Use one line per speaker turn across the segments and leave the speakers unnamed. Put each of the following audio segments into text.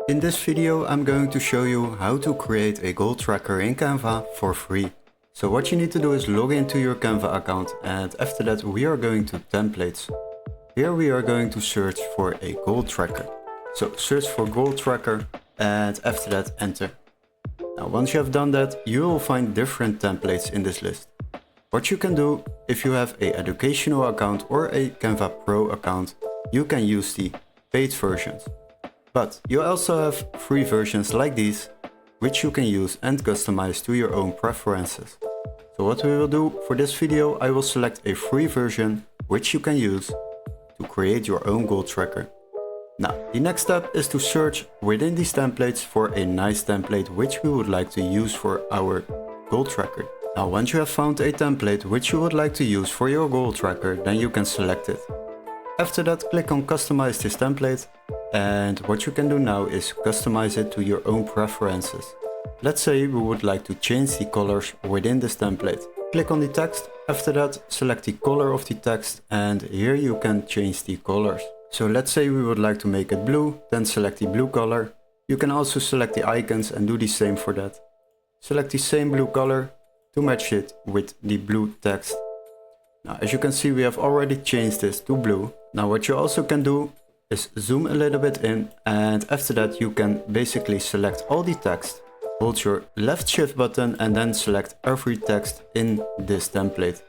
In this video I'm going to show you how to create a goal tracker in Canva for free. So what you need to do is log into your Canva account, and after that we are going to templates. Here we are going to search for a goal tracker. So search for goal tracker and after that enter. Now once you have done that, you will find different templates in this list. What you can do, if you have an educational account or a Canva Pro account, you can use the paid versions. But you also have free versions like these, which you can use and customize to your own preferences. So what we will do for this video, I will select a free version which you can use to create your own goal tracker. Now the next step is to search within these templates for a nice template which we would like to use for our goal tracker. Now once you have found a template which you would like to use for your goal tracker, then you can select it. After that, click on customize this template, and what you can do now is customize it to your own preferences. Let's say we would like to change the colors within this template. Click on the text, after that select the color of the text, and here you can change the colors. So let's say we would like to make it blue, then select the blue color. You can also select the icons and do the same for that. Select the same blue color to match it with the blue text. Now as you can see, we have already changed this to blue. Now what you also can do is zoom a little bit in, and after that you can basically select all the text. Hold your left shift button and then select every text in this template.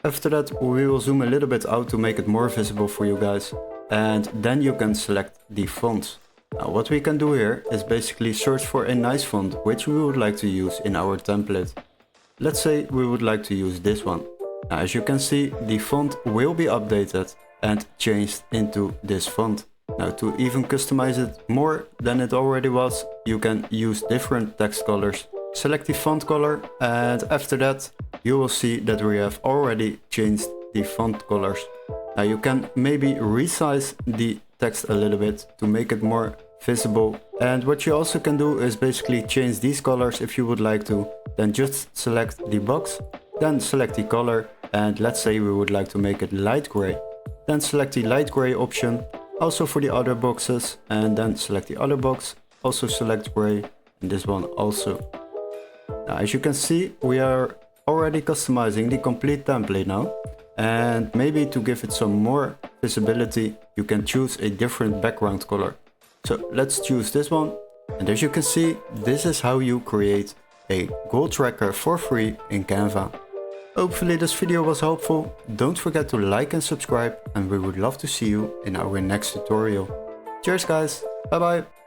After that we will zoom a little bit out to make it more visible for you guys, and then you can select the font. Now what we can do here is basically search for a nice font which we would like to use in our template. Let's say we would like to use this one. Now as you can see, the font will be updated and changed into this font. Now to even customize it more than it already was, you can use different text colors. Select the font color, and after that you will see that we have already changed the font colors. Now you can maybe resize the text a little bit to make it more visible, and what you also can do is basically change these colors if you would like to. Then just select the box, then select the color, and let's say we would like to make it light gray. Then select the light gray option, also for the other boxes, and then select the other box, also select gray, and this one also. Now as you can see, we are already customizing the complete template now, and maybe to give it some more visibility, you can choose a different background color. So let's choose this one, and as you can see, this is how you create a goal tracker for free in Canva. Hopefully this video was helpful. Don't forget to like and subscribe, and we would love to see you in our next tutorial. Cheers guys, bye bye!